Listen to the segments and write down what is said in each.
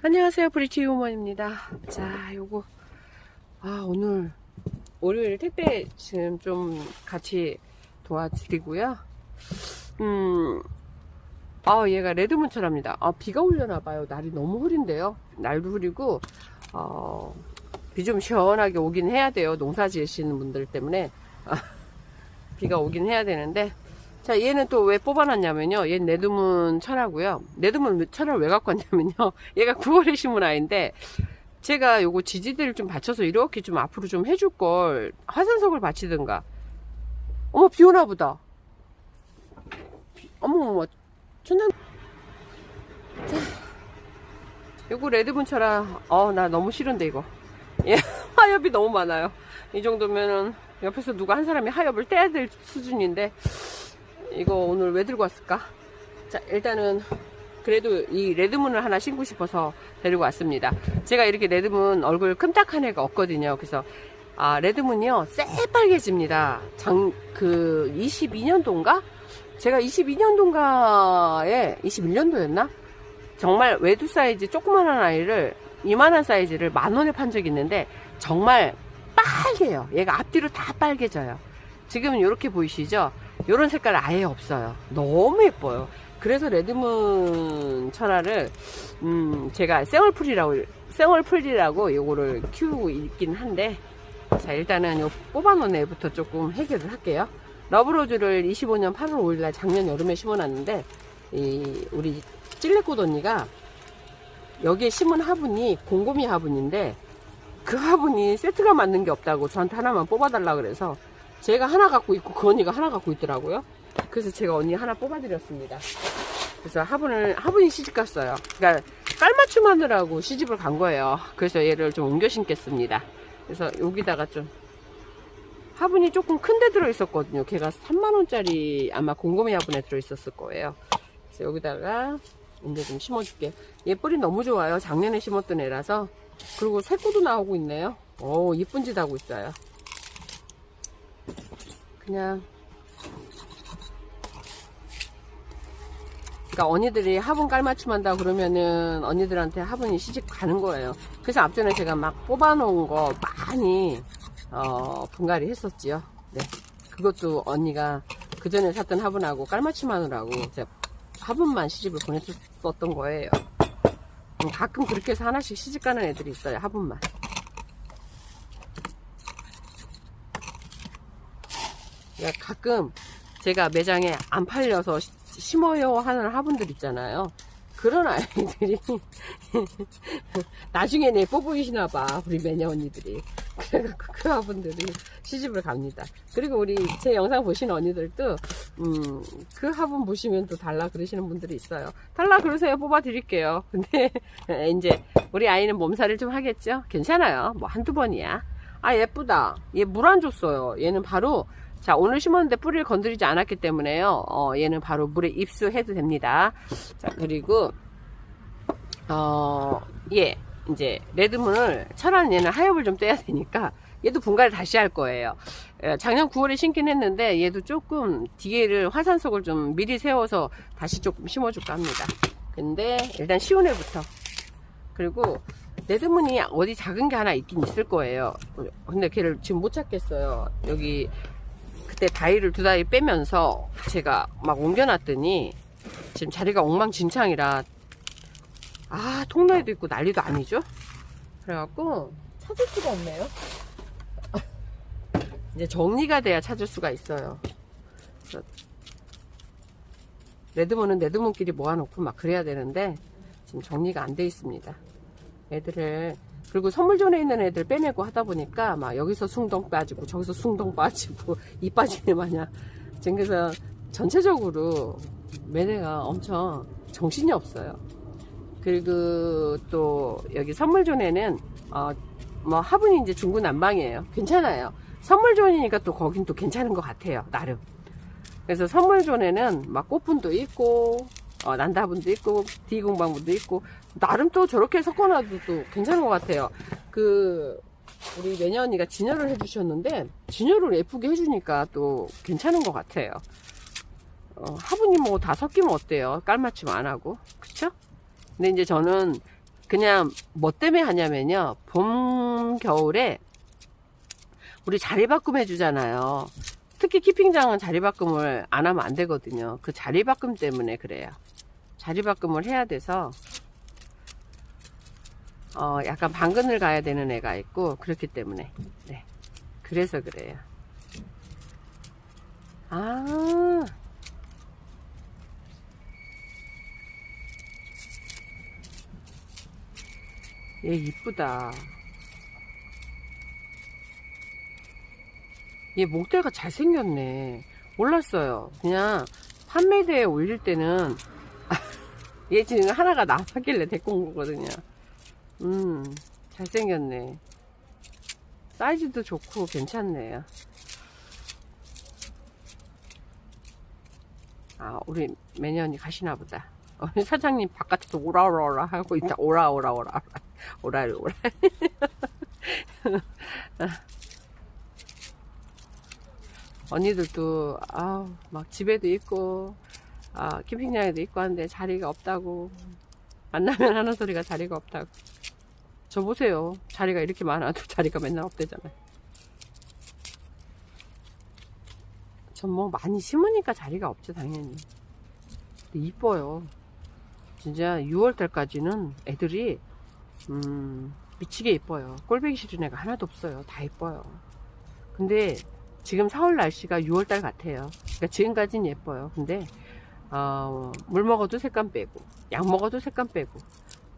안녕하세요, 브리티 우먼입니다. 자, 요거 오늘 월요일 택배 지금 좀 같이 도와드리고요. 얘가 레드문철합니다. 비가 오려나봐요. 날이 너무 흐린데요. 날도 흐리고 비 좀 시원하게 오긴 해야 돼요. 농사 지으시는 분들 때문에 비가 오긴 해야 되는데, 자, 얘는 또 왜 뽑아놨냐면요. 얘는 레드문 철하고요. 레드문 철을 왜 갖고 왔냐면요. 얘가 9월에 심은 아이인데, 제가 요거 지지대를 좀 받쳐서 이렇게 좀 앞으로 좀 해줄 걸, 화산석을 받치든가. 어머, 비 오나 보다. 어머, 천장. 자, 요거 레드문 철아. 나 너무 싫은데, 이거. 예, 하엽이 너무 많아요. 이 정도면은, 옆에서 누가 한 사람이 하엽을 떼야 될 수준인데, 이거 오늘 왜 들고 왔을까? 자, 일단은 그래도 이 레드문을 하나 신고 싶어서 데리고 왔습니다. 제가 이렇게 레드문 얼굴 큼딱한 애가 없거든요. 그래서 레드문이요 새빨개집니다. 22년도인가? 제가 22년도인가에 21년도였나? 정말 외두 사이즈 조그만한 아이를 이만한 사이즈를 10,000원에 판 적이 있는데 정말 빨개요. 얘가 앞뒤로 다 빨개져요. 지금 이렇게 보이시죠? 요런 색깔 아예 없어요. 너무 예뻐요. 그래서 레드문 철화를 제가 생얼풀이라고 요거를 키우고 있긴 한데, 자, 일단은 요 뽑아놓은 애부터 조금 해결을 할게요. 러브로즈를 25년 8월 5일날 작년 여름에 심어놨는데, 우리 찔레꽃 언니가 여기에 심은 화분이 곰곰이 화분인데, 그 화분이 세트가 맞는 게 없다고 저한테 하나만 뽑아달라 그래서 제가 하나 갖고 있고 그 언니가 하나 갖고 있더라고요. 그래서 제가 언니 하나 뽑아드렸습니다. 그래서 화분이 시집 갔어요. 그러니까 깔맞춤 하느라고 시집을 간 거예요. 그래서 얘를 좀 옮겨 심겠습니다. 그래서 여기다가 좀 화분이 조금 큰 데 들어있었거든요. 걔가 3만원짜리 아마 곰곰이 화분에 들어있었을 거예요. 그래서 여기다가 이제 좀 심어줄게요. 얘 뿌리 너무 좋아요. 작년에 심었던 애라서. 그리고 새꼬도 나오고 있네요. 이쁜 짓 하고 있어요. 그냥 그러니까 언니들이 화분 깔맞춤 한다 그러면은 언니들한테 화분이 시집 가는 거예요. 그래서 앞전에 제가 막 뽑아놓은 거 많이 분갈이 했었지요. 네, 그것도 언니가 그 전에 샀던 화분하고 깔맞춤 하느라고 제가 화분만 시집을 보냈었던 거예요. 가끔 그렇게 해서 하나씩 시집 가는 애들이 있어요. 화분만. 그러니까 가끔 제가 매장에 안 팔려서 심어요 하는 화분들 있잖아요. 그런 아이들이 나중에 내 뽑으시나봐, 우리 매니아 언니들이. 그래갖고 그 화분들이 시집을 갑니다. 그리고 우리 제 영상 보시는 언니들도 그 화분 보시면 또 달라 그러시는 분들이 있어요. 달라 그러세요. 뽑아 드릴게요. 근데 이제 우리 아이는 몸살을 좀 하겠죠. 괜찮아요. 뭐 한두 번이야. 예쁘다. 얘 물 안 줬어요. 얘는 바로, 자, 오늘 심었는데 뿌리를 건드리지 않았기 때문에요. 얘는 바로 물에 입수해도 됩니다. 자, 그리고 예, 이제 레드문을 철한 얘는 하엽을 좀 떼야 되니까 얘도 분갈이 다시 할 거예요. 작년 9월에 심긴 했는데 얘도 조금 뒤에를 화산석을 좀 미리 세워서 다시 조금 심어줄까 합니다. 근데 일단 쉬운 애부터. 그리고 레드문이 어디 작은 게 하나 있긴 있을 거예요. 근데 걔를 지금 못 찾겠어요. 여기 그때 다이를 2다이 빼면서 제가 막 옮겨놨더니 지금 자리가 엉망진창이라 통로에도 있고 난리도 아니죠. 그래갖고 찾을 수가 없네요. 이제 정리가 돼야 찾을 수가 있어요. 레드문은 레드문끼리 모아놓고 막 그래야 되는데 지금 정리가 안 돼 있습니다. 애들을, 그리고 선물존에 있는 애들 빼내고 하다 보니까 막 여기서 숭덩 빠지고 저기서 숭덩 빠지고 이 빠지네 마냥 지금. 그래서 전체적으로 매네가 엄청 정신이 없어요. 그리고 또 여기 선물존에는 뭐 화분이 이제 중구난방이에요. 괜찮아요. 선물존이니까 또 거긴 또 괜찮은 것 같아요, 나름. 그래서 선물존에는 막 꽃분도 있고 난다분도 있고 디공방분도 있고 나름 또 저렇게 섞어놔도 또 괜찮은 것 같아요. 우리 매니아 언니가 진열을 해주셨는데 진열을 예쁘게 해주니까 또 괜찮은 것 같아요. 화분이 뭐 다 섞이면 어때요? 깔맞춤 안 하고, 그쵸? 근데 이제 저는 그냥 뭐 때문에 하냐면요. 봄, 겨울에 우리 자리바꿈 해주잖아요. 특히 키핑장은 자리바꿈을 안 하면 안 되거든요. 그 자리바꿈 때문에 그래요. 자리바꿈을 해야 돼서 약간 방근을 가야 되는 애가 있고 그렇기 때문에 네. 그래서 그래요. 아, 얘 이쁘다. 얘 목대가 잘생겼네. 몰랐어요. 그냥 판매대에 올릴 때는 얘 지금 하나가 나왔길래 데리고 온 거거든요. 잘생겼네. 사이즈도 좋고 괜찮네요. 아, 우리 매년이 가시나 보다. 우리 사장님 바깥에서 오라오라 하고 있다. 오라오라. 언니들도 막 집에도 있고 캠핑장에도 있고 하는데 자리가 없다고, 만나면 하는 소리가 자리가 없다고. 저 보세요. 자리가 이렇게 많아도 자리가 맨날 없대잖아요. 전 뭐 많이 심으니까 자리가 없죠, 당연히. 근데 이뻐요. 진짜 6월달까지는 애들이 미치게 이뻐요. 꼴보기 싫은 애가 하나도 없어요. 다 이뻐요. 근데 지금 4월 날씨가 6월달 같아요. 그러니까 지금까지는 예뻐요. 근데 물 먹어도 색감 빼고, 약 먹어도 색감 빼고,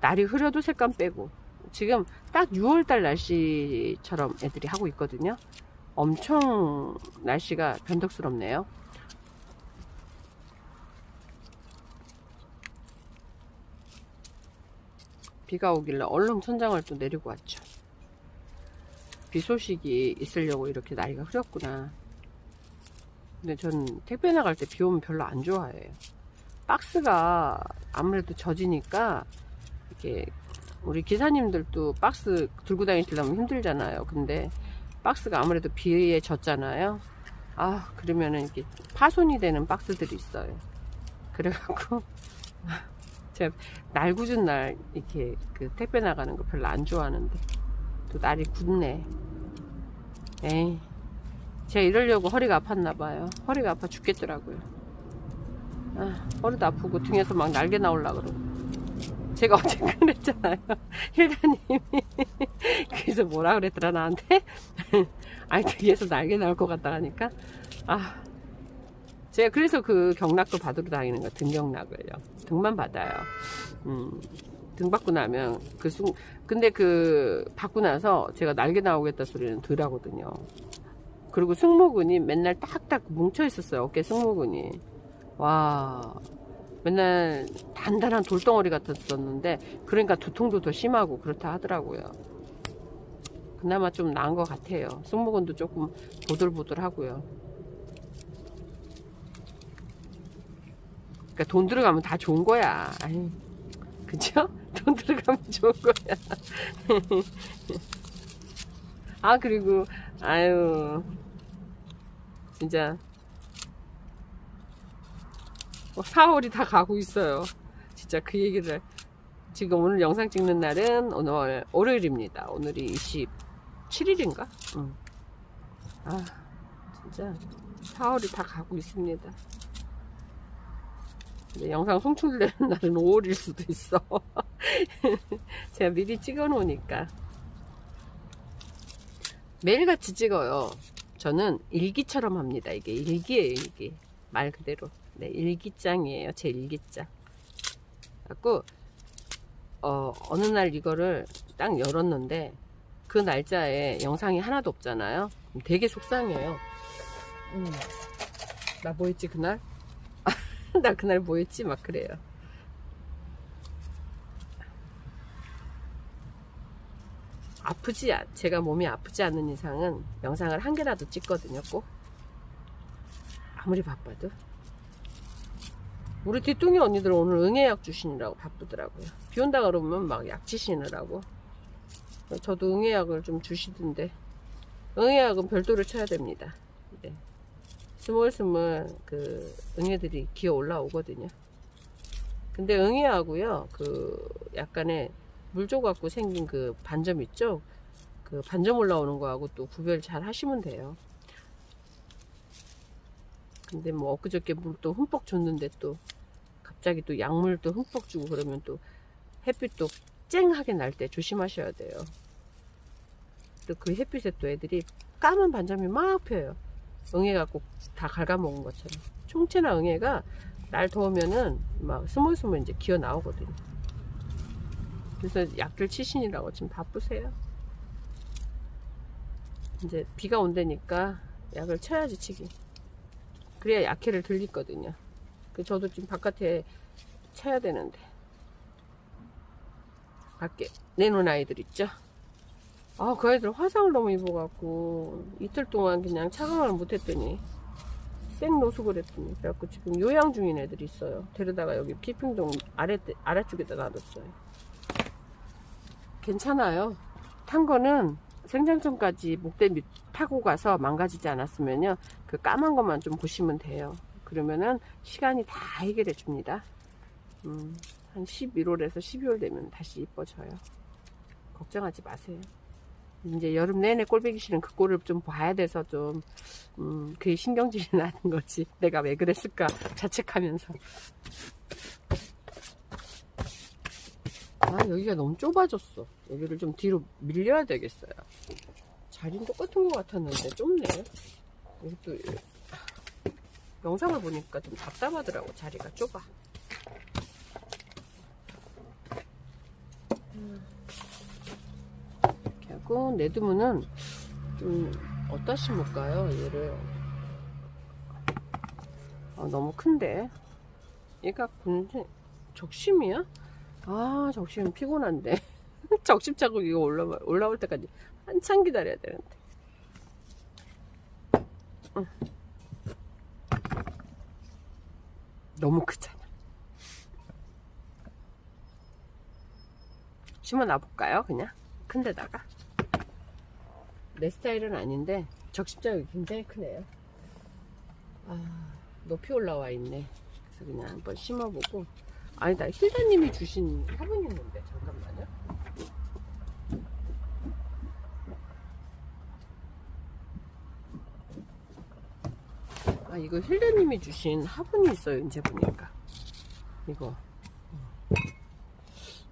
날이 흐려도 색감 빼고, 지금 딱 6월달 날씨처럼 애들이 하고 있거든요. 엄청 날씨가 변덕스럽네요. 비가 오길래 얼른 천장을 또 내리고 왔죠. 비 소식이 있으려고 이렇게 날이가 흐렸구나. 근데 전 택배 나갈 때 비 오면 별로 안 좋아해요. 박스가 아무래도 젖으니까 이렇게 우리 기사님들도 박스 들고 다니시려면 힘들잖아요. 근데 박스가 아무래도 비에 젖잖아요. 그러면은 이렇게 파손이 되는 박스들이 있어요. 그래갖고 제가 날 굳은 날 이렇게 그 택배 나가는 거 별로 안 좋아하는데 또 날이 굳네. 에이, 제가 이러려고 허리가 아팠나봐요. 허리가 아파 죽겠더라고요. 허리도 아프고 등에서 막 날개 나오려고 그러고. 제가 어제 그랬잖아요. 힐다님이 그래서 뭐라 그랬더라 나한테. 아니 뒤에서 날개 나올 것 같다 하니까 제가 그래서 그 경락도 받으러 다니는 거, 등경락을요. 등만 받아요. 등 받고 나면 근데 받고 나서 제가 날개 나오겠다 소리는 덜 하거든요. 그리고 승모근이 맨날 딱딱 뭉쳐 있었어요. 어깨 승모근이. 와, 맨날 단단한 돌덩어리 같았었는데, 그러니까 두통도 더 심하고 그렇다 하더라고요. 그나마 좀 나은 것 같아요. 승모근도 조금 보들보들 하고요. 그러니까 돈 들어가면 다 좋은 거야. 아이, 그쵸? 돈 들어가면 좋은 거야. 그리고 아유 진짜 4월이 다 가고 있어요. 진짜 그 얘기를. 지금 오늘 영상 찍는 날은 오늘 월요일입니다. 오늘이 27일인가? 진짜 4월이 다 가고 있습니다. 근데 영상 송출되는 날은 5월일 수도 있어. 제가 미리 찍어 놓으니까. 매일같이 찍어요. 저는 일기처럼 합니다. 이게 일기예요, 일기. 말 그대로. 네, 일기장이에요. 제 일기장. 그래갖고 어느 날 이거를 딱 열었는데 그 날짜에 영상이 하나도 없잖아요. 되게 속상해요. 나 뭐 했지 그날? 나 그날 뭐 했지? 막 그래요. 제가 몸이 아프지 않는 이상은 영상을 한 개라도 찍거든요. 꼭. 아무리 바빠도. 우리 뒤뚱이 언니들 오늘 응애약 주시느라고 바쁘더라고요. 비 온다 그러면 막 약 치시느라고. 저도 응애약을 좀 주시던데, 응애약은 별도로 쳐야 됩니다. 네. 스물스물 응애들이 기어 올라오거든요. 근데 응애하고요, 약간의 물 줘갖고 생긴 그 반점 있죠? 그 반점 올라오는 거하고 또 구별 잘 하시면 돼요. 근데 뭐 엊그저께 물 또 흠뻑 줬는데 또 갑자기 또 약물 또 흠뻑 주고 그러면 또 햇빛 또 쨍하게 날 때 조심하셔야 돼요. 또 그 햇빛에 또 애들이 까만 반점이 막 펴요. 응애가 꼭 다 갉아먹은 것처럼. 총체나 응애가 날 더우면은 막 스물스물 이제 기어 나오거든요. 그래서 약들 치신이라고 지금 바쁘세요. 이제 비가 온다니까 약을 쳐야지 치기. 그래야 약해를 들리거든요. 저도 지금 바깥에 쳐야 되는데. 밖에 내놓은 아이들 있죠? 아, 그 아이들 화상을 너무 입어갖고 이틀 동안 그냥 차강을 못했더니 생노숙을 했더니 그래갖고 지금 요양 중인 애들이 있어요. 데려다가 여기 피핑동 아래쪽에다 놔뒀어요. 괜찮아요. 탄 거는 생장점까지 목대 밑 타고 가서 망가지지 않았으면요, 그 까만 것만 좀 보시면 돼요. 그러면은 시간이 다 해결해 줍니다. 한 11월에서 12월 되면 다시 이뻐져요. 걱정하지 마세요. 이제 여름 내내 꼴보기 싫은 그 꼴을 좀 봐야 돼서 좀 그게 신경질이 나는 거지. 내가 왜 그랬을까 자책하면서. 아, 여기가 너무 좁아졌어. 여기를 좀 뒤로 밀려야 되겠어요. 자리는 똑같은 것 같았는데 좁네. 여기 또 영상을 보니까 좀 답답하더라고. 자리가 좁아. 이렇게 하고 네드문은 좀 어디다 심을까요? 얘를 너무 큰데 얘가 군생 적심이야? 아, 적심은 피곤한데. 적심 자국 이거 올라올 때까지 한참 기다려야 되는데. 너무 크잖아. 심어 놔볼까요? 그냥 큰 데다가. 내 스타일은 아닌데 적심 자국이 굉장히 크네요. 아, 높이 올라와 있네. 그래서 그냥 한번 심어보고. 아니다, 힐다님이 주신 화분이 있는데 잠깐만요. 아, 이거 힐다님이 주신 화분이 있어요. 이제 보니까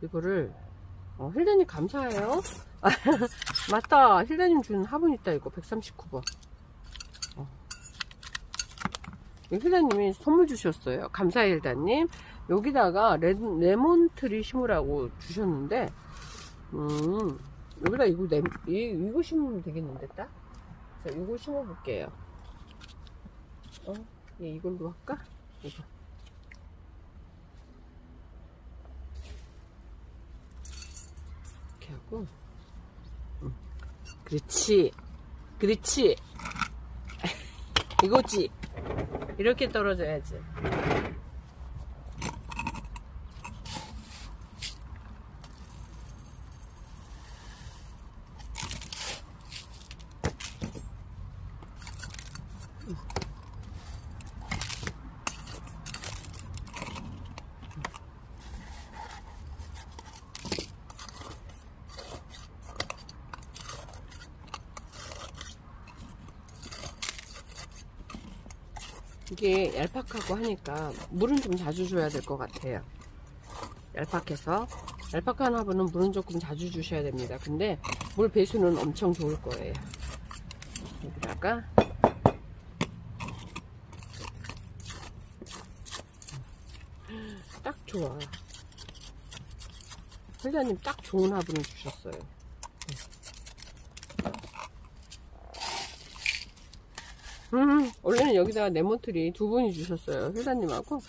이거를 힐다님 감사해요. 맞다, 힐다님 준 화분 있다. 이거 139번 힐다님이 선물 주셨어요. 감사해 힐다님. 여기다가 레몬트리 심으라고 주셨는데 여기다 이거 심으면 되겠는데 딱? 그래서 이거 심어 볼게요. 얘 이걸로 할까? 이거 이렇게 하고 그렇지 이거지. 이렇게 떨어져야지. 이게 얄팍하고 하니까 물은 좀 자주 줘야 될 것 같아요. 얄팍한 화분은 물은 조금 자주 주셔야 됩니다. 근데 물 배수는 엄청 좋을 거예요. 여기다가 딱 좋아. 회장님 딱 좋은 화분을 주셨어요. 원래는 여기다가 네모트리 두 분이 주셨어요. 회장님하고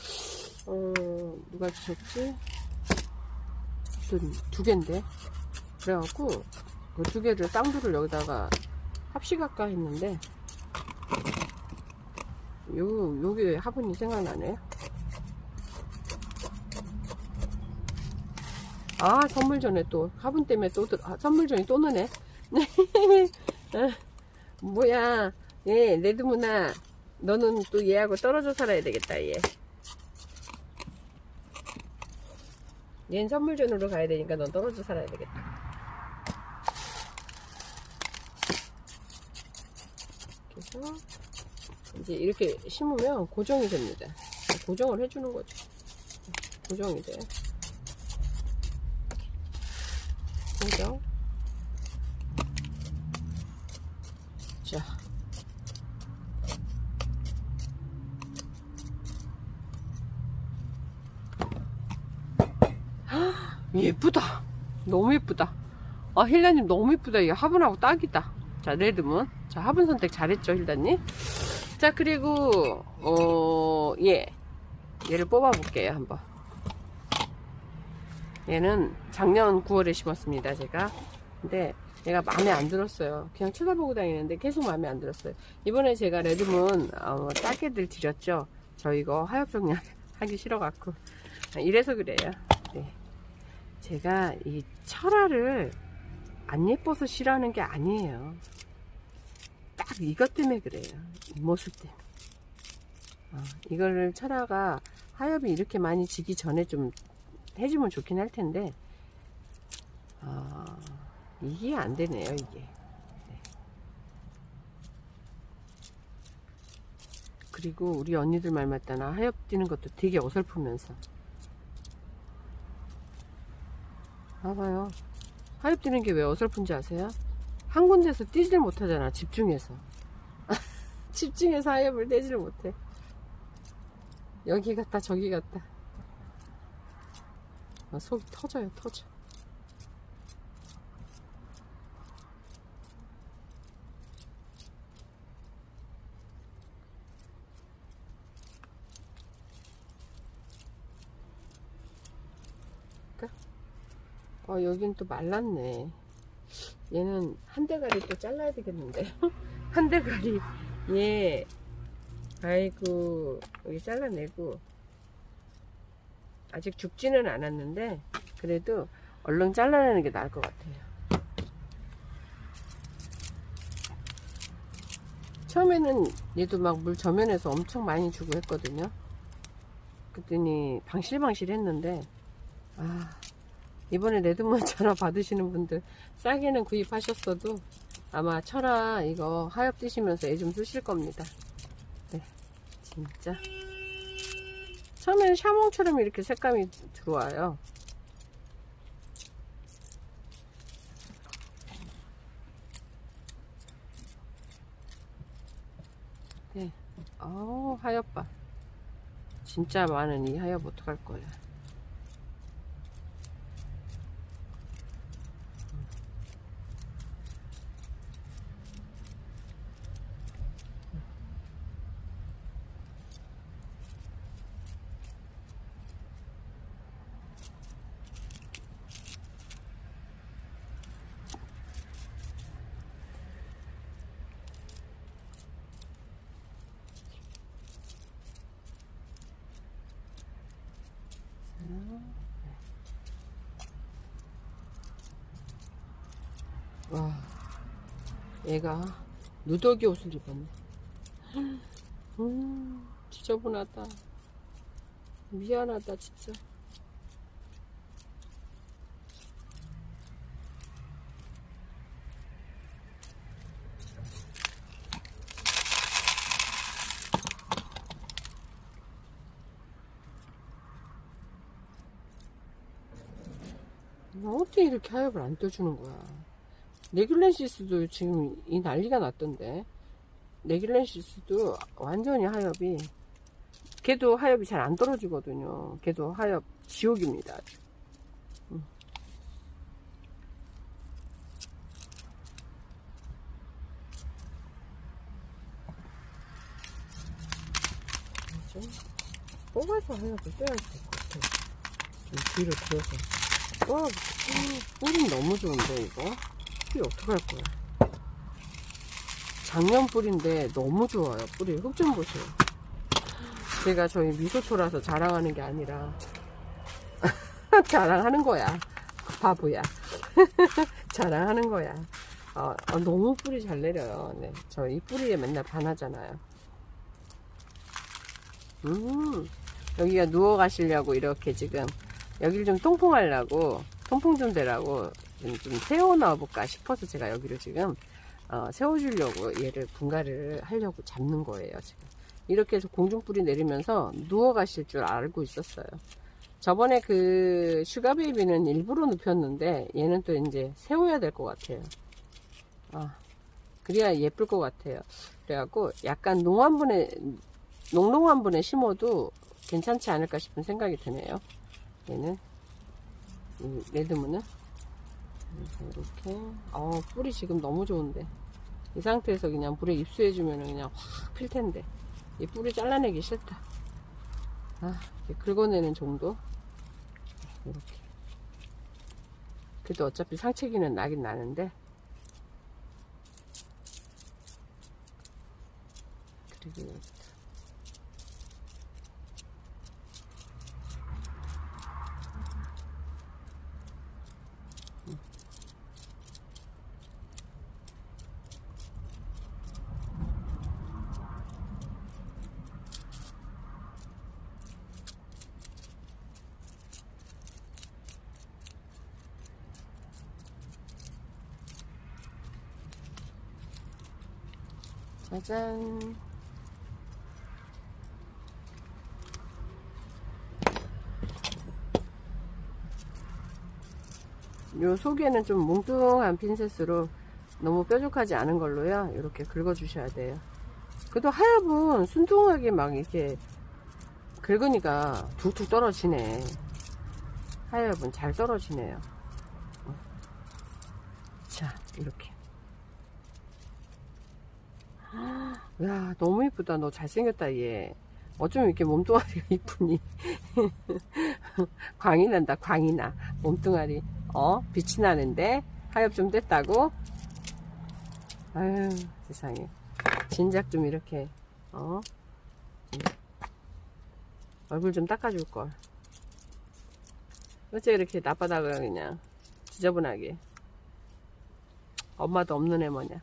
누가 주셨지? 두 개인데. 그래갖고 그 두 개를 쌍두를 여기다가 합식할까 했는데 여기 화분이 생각나네. 아, 선물전에 또 화분 때문에 또 선물전이 또 넣네. 뭐야, 예, 레드문아, 너는 또 얘하고 떨어져 살아야 되겠다. 얘 얘는 선물존으로 가야 되니까 넌 떨어져 살아야 되겠다. 그래서 이제 이렇게 심으면 고정이 됩니다. 고정을 해주는 거죠. 고정이 돼. 고정. 자. 예쁘다. 너무 예쁘다. 아, 힐다님 너무 예쁘다. 이 화분하고 딱이다. 자, 레드문. 자, 화분 선택 잘했죠, 힐다님. 자, 그리고 얘를 뽑아 볼게요. 한번. 얘는 작년 9월에 심었습니다, 제가. 근데 얘가 마음에 안 들었어요. 그냥 쳐다보고 다니는데 계속 마음에 안 들었어요. 이번에 제가 레드문 따개들 드렸죠. 저 이거 하엽 정리하기 싫어갖고. 이래서 그래요. 네. 제가 이 철화를 안 예뻐서 싫어하는 게 아니에요. 딱 이것 때문에 그래요. 이 모습 때문에. 이거를 철화가 하엽이 이렇게 많이 지기 전에 좀 해주면 좋긴 할 텐데, 이게 안 되네요, 이게. 네. 그리고 우리 언니들 말 맞다나 하엽 뛰는 것도 되게 어설프면서. 봐봐요. 하엽 뛰는 게 왜 어설픈지 아세요? 한 군데서 뛰질 못하잖아, 집중해서. 집중해서 하엽을 떼지를 못해. 여기 갔다 저기 갔다. 속이 터져요, 터져. 여긴 또 말랐네. 얘는 한 대가리 또 잘라야 되겠는데. 한 대가리. 얘 아이고, 여기 잘라내고. 아직 죽지는 않았는데 그래도 얼른 잘라내는 게 나을 것 같아요. 처음에는 얘도 막 물 저면에서 엄청 많이 주고 했거든요. 그랬더니 방실방실 했는데, 이번에 레드문 전화 받으시는 분들 싸게는 구입하셨어도 아마 철화 이거 하엽 뜨시면서 애 좀 쓰실 겁니다. 네, 진짜 처음에는 샤몽처럼 이렇게 색감이 들어와요. 네. 하엽봐. 진짜 많은 이 하엽 어떡할 거야. 와, 얘가 누더기 옷을 입었네. 지저분하다. 미안하다, 진짜. 어떻게 이렇게 하엽을 안 떠주는 거야. 네귤렌시스도 지금 이 난리가 났던데. 네귤렌시스도 완전히 하엽이, 걔도 하엽이 잘 안 떨어지거든요. 걔도 하엽 지옥입니다, 아주. 뽑아서 하엽을 빼야 될 것 같아요. 좀 뒤로 들어서. 와, 뿔은 너무 좋은데, 이거? 뿔이 어떡할 거야. 작년 뿔인데 너무 좋아요. 뿔이. 흙 좀 보세요. 제가 저희 미소토라서 자랑하는 게 아니라 자랑하는 거야. 바보야. 자랑하는 거야. 너무 뿔이 잘 내려요. 네, 저 이 뿔이에 맨날 반하잖아요. 여기가 누워 가시려고 이렇게 지금 여기를 좀 통풍하려고, 통풍 좀 되라고 좀 세워 넣어볼까 싶어서 제가 여기를 지금 세워주려고 얘를 분갈이를 하려고 잡는 거예요. 지금 이렇게 해서 공중불이 내리면서 누워 가실 줄 알고 있었어요. 저번에 그 슈가베이비는 일부러 눕혔는데 얘는 또 이제 세워야 될 것 같아요. 그래야 예쁠 것 같아요. 그래갖고 약간 농롱한 분에 심어도 괜찮지 않을까 싶은 생각이 드네요. 얘는 이 레드문은 이렇게 뿔이 지금 너무 좋은데 이 상태에서 그냥 불에 입수해주면 그냥 확 필 텐데 이 뿔이 잘라내기 싫다. 이렇게 긁어내는 정도. 이렇게. 그래도 어차피 상체기는 나긴 나는데. 그리고 여기도. 짜잔. 요 속에는 좀 뭉뚱한 핀셋으로 너무 뾰족하지 않은 걸로요. 이렇게 긁어 주셔야 돼요. 그래도 하엽은 순둥하게 막 이렇게 긁으니까 툭툭 떨어지네. 하엽은 잘 떨어지네요. 자, 이렇게. 야, 너무 이쁘다. 너 잘생겼다, 얘. 어쩜 이렇게 몸뚱아리가 이쁘니? 광이 난다, 광이 나. 몸뚱아리. 빛이 나는데? 하엽 좀 됐다고? 아유, 세상에. 진작 좀 이렇게, 얼굴 좀 닦아줄걸. 어째 이렇게 나빠다가 그냥 지저분하게. 엄마도 없는 애 뭐냐.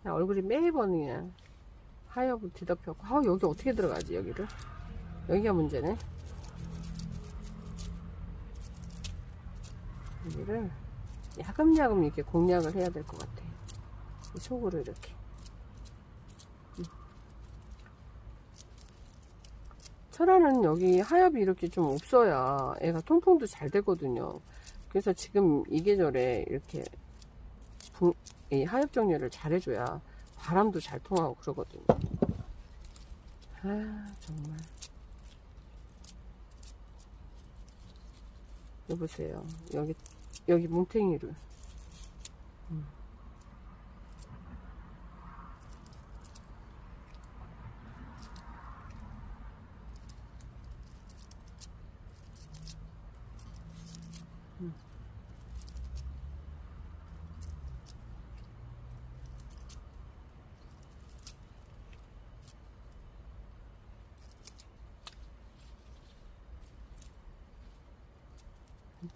얼굴이 매번 그냥 하엽을 뒤덮였고, 여기 어떻게 들어가지, 여기를? 여기가 문제네. 여기를 야금야금 이렇게 공략을 해야 될 것 같아. 속으로 이렇게. 철화는 여기 하엽이 이렇게 좀 없어야 애가 통풍도 잘 되거든요. 그래서 지금 이 계절에 이렇게 이 하엽 정렬을 잘 해줘야 바람도 잘 통하고 그러거든요. 정말. 여보세요. 여기 뭉탱이를.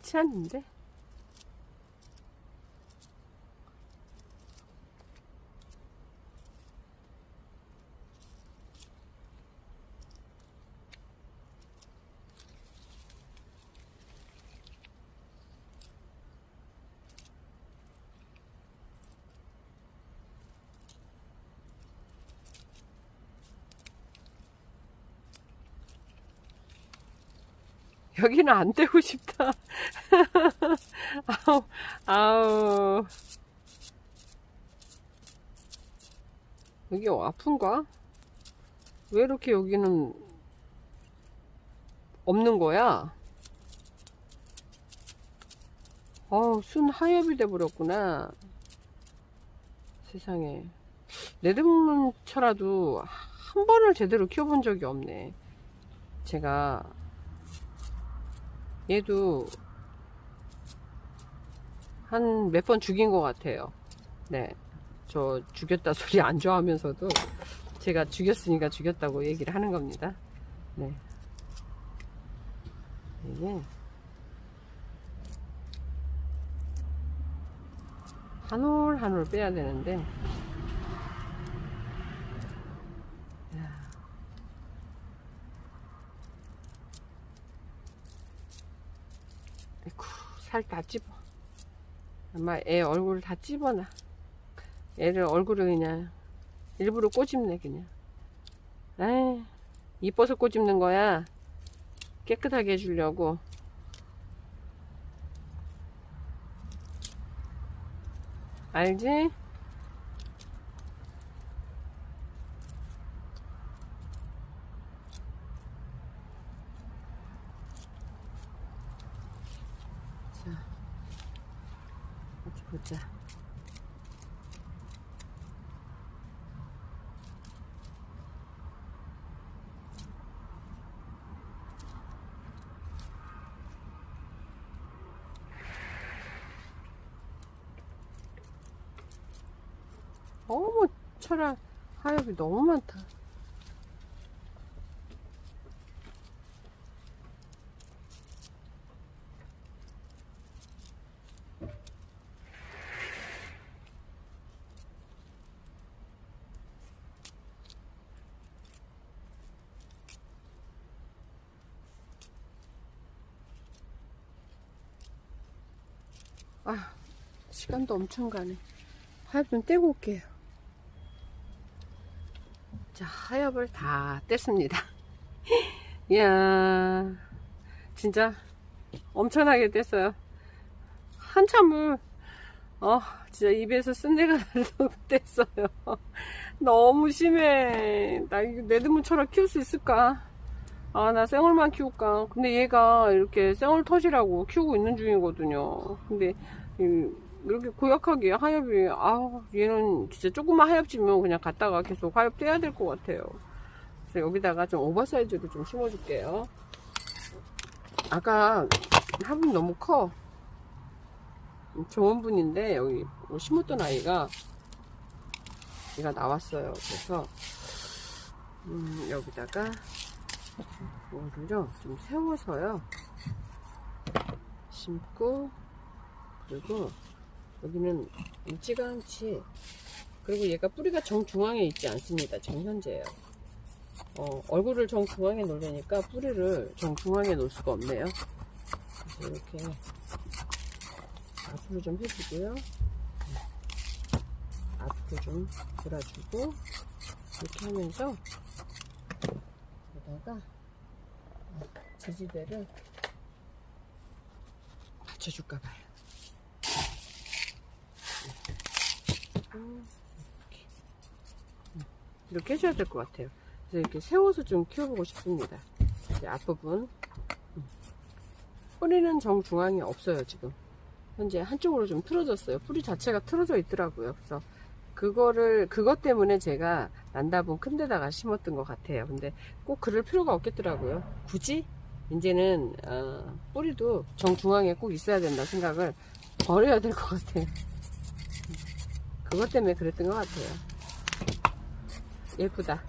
괜찮은데? 여기는 안 되고 싶다. 아우. 여기 아픈가? 왜 이렇게 여기는 없는 거야? 순 하엽이 돼버렸구나. 세상에. 레드문철화도 한 번을 제대로 키워본 적이 없네. 제가 얘도 한 몇 번 죽인 것 같아요. 네, 저 죽였다 소리 안 좋아하면서도 제가 죽였으니까 죽였다고 얘기를 하는 겁니다. 네, 이게 한 올 한 올 빼야 되는데, 살 다 찝어. 아마 애 얼굴을 다 찝어놔. 애를 얼굴을 그냥 일부러 꼬집네 그냥. 에이, 이뻐서 꼬집는 거야. 깨끗하게 해주려고. 알지? 자, 어디 보자. 어머, 철아, 하엽이 너무 많다. 아, 시간도 엄청 가네. 하엽 좀 떼고 올게요. 자, 하엽을 다 뗐습니다. 이야, 진짜 엄청나게 뗐어요. 한참을, 진짜 입에서 쓴내가 나서 뗐어요. 너무 심해. 나 이거 내드문처럼 키울 수 있을까? 아, 나 생얼만 키울까? 근데 얘가 이렇게 생얼 텃이라고 키우고 있는 중이거든요. 근데, 이렇게 고약하게 하엽이, 얘는 진짜 조금만 하엽지면 그냥 갖다가 계속 하엽 떼야 될 것 같아요. 그래서 여기다가 좀 오버사이즈로 좀 심어줄게요. 아까 화분이 너무 커. 좋은 분인데, 여기 심었던 아이가, 얘가 나왔어요. 그래서, 여기다가, 이거를요, 좀 세워서요, 심고, 그리고, 여기는 일찌감치, 그리고 얘가 뿌리가 정중앙에 있지 않습니다. 정현재예요. 얼굴을 정중앙에 놓으려니까 뿌리를 정중앙에 놓을 수가 없네요. 그래서 이렇게 앞으로 좀 해주고요. 앞으로 좀 돌아주고, 이렇게 하면서 여기다가 지지대를 받쳐줄까봐요. 이렇게 해줘야 될 것 같아요. 그래서 이렇게 세워서 좀 키워보고 싶습니다. 이제 앞부분. 뿌리는 정중앙에 없어요, 지금. 현재 한쪽으로 좀 틀어졌어요. 뿌리 자체가 틀어져 있더라고요. 그래서 그것 때문에 제가 난다분 큰 데다가 심었던 것 같아요. 근데 꼭 그럴 필요가 없겠더라고요. 굳이 이제는 뿌리도 정중앙에 꼭 있어야 된다 생각을 버려야 될 것 같아요. 그것 때문에 그랬던 것 같아요. 예쁘다.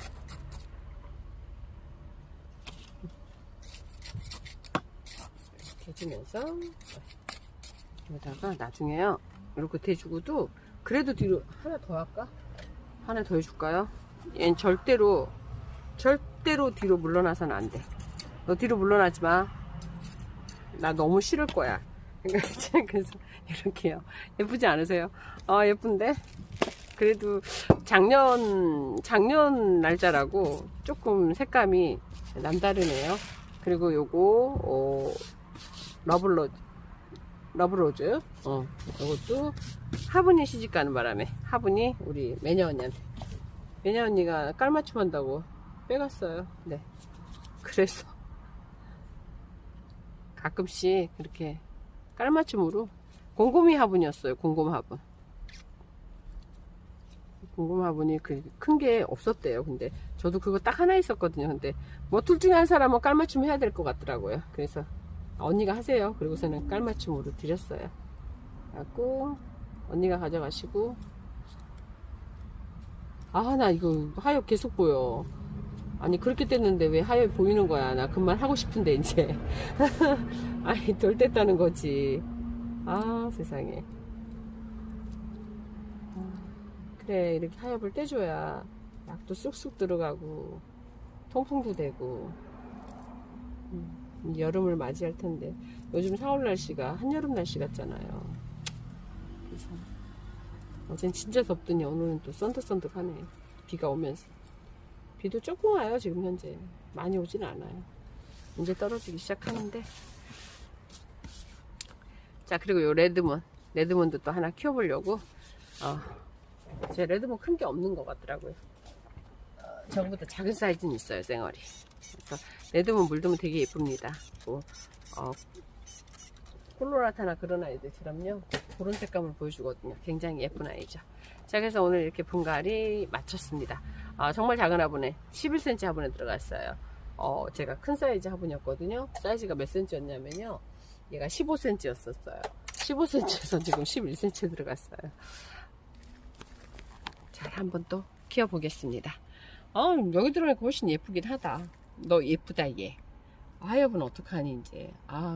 이렇게 해주면서 여기다가 나중에요, 이렇게 대주고도 그래도 뒤로 하나 더 할까? 하나 더 해줄까요? 얘는 절대로 뒤로 물러나서는 안 돼. 너 뒤로 물러나지 마. 나 너무 싫을 거야. 그래서 이렇게요. 예쁘지 않으세요? 예쁜데? 그래도 작년 날짜라고 조금 색감이 남다르네요. 그리고 요거, 러브로즈. 이것도 화분이 시집가는 바람에, 화분이 우리 매녀 언니가 깔맞춤 한다고 빼갔어요. 네. 그래서 가끔씩 그렇게 깔맞춤으로, 곰곰이 화분이었어요. 곰곰 화분이 큰 게 없었대요. 근데 저도 그거 딱 하나 있었거든요. 근데 뭐 둘 중에 한 사람은 깔맞춤 해야 될 것 같더라고요. 그래서 언니가 하세요. 그리고서는 깔맞춤으로 드렸어요. 갖고 언니가 가져가시고. 나 이거 하엽 계속 보여. 아니, 그렇게 뗐는데 왜 하엽이 보이는 거야. 나 그만 하고 싶은데 이제. 아니, 덜 뗐다는 거지. 세상에. 그래, 이렇게 하엽을 떼줘야 약도 쑥쑥 들어가고 통풍도 되고, 여름을 맞이할 텐데. 요즘 4월 날씨가 한여름 날씨 같잖아요. 그래서 어젠 진짜 덥더니 오늘은 또 썬득썬득하네. 비가 오면서. 비도 조금 와요 지금 현재. 많이 오진 않아요. 이제 떨어지기 시작하는데. 자, 그리고 요 레드문도 또 하나 키워보려고. 제 레드문 큰 게 없는 것 같더라고요. 저거보다 작은 사이즈는 있어요, 쌩얼이. 그래서 레드문 물들면 되게 예쁩니다. 콜로라타나 그런 아이들처럼요, 그런 색감을 보여주거든요. 굉장히 예쁜 아이죠. 자, 그래서 오늘 이렇게 분갈이 마쳤습니다. 정말 작은 화분에 11cm 화분에 들어갔어요. 제가 큰 사이즈 화분이었거든요. 사이즈가 몇 cm였냐면요, 얘가 15cm였었어요. 15cm에서 지금 11cm 들어갔어요. 잘 한번 또 키워보겠습니다. 여기 들어가니까 훨씬 예쁘긴 하다. 너 예쁘다 얘. 하엽은 어떡하니 이제.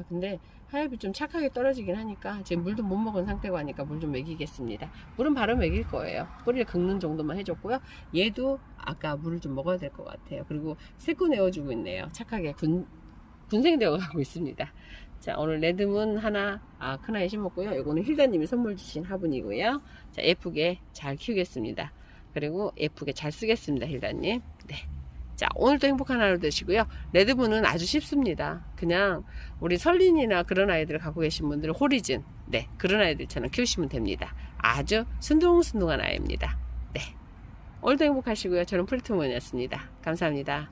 근데 하엽이 좀 착하게 떨어지긴 하니까 지금 물도 못 먹은 상태고 하니까 물 좀 먹이겠습니다. 물은 바로 먹일 거예요. 뿌리를 긁는 정도만 해줬고요. 얘도 아까 물을 좀 먹어야 될 것 같아요. 그리고 새꼬 내어주고 있네요. 착하게 군생되어 가고 있습니다. 자, 오늘 레드문 하나, 큰 아이 심었고요. 요거는 힐다님이 선물 주신 화분이고요. 자, 예쁘게 잘 키우겠습니다. 그리고 예쁘게 잘 쓰겠습니다, 힐다님. 네. 자, 오늘도 행복한 하루 되시고요. 레드문은 아주 쉽습니다. 그냥 우리 설린이나 그런 아이들을 갖고 계신 분들은 호리즌, 네, 그런 아이들처럼 키우시면 됩니다. 아주 순둥순둥한 아이입니다. 네. 오늘도 행복하시고요. 저는 프리트몬이었습니다. 감사합니다.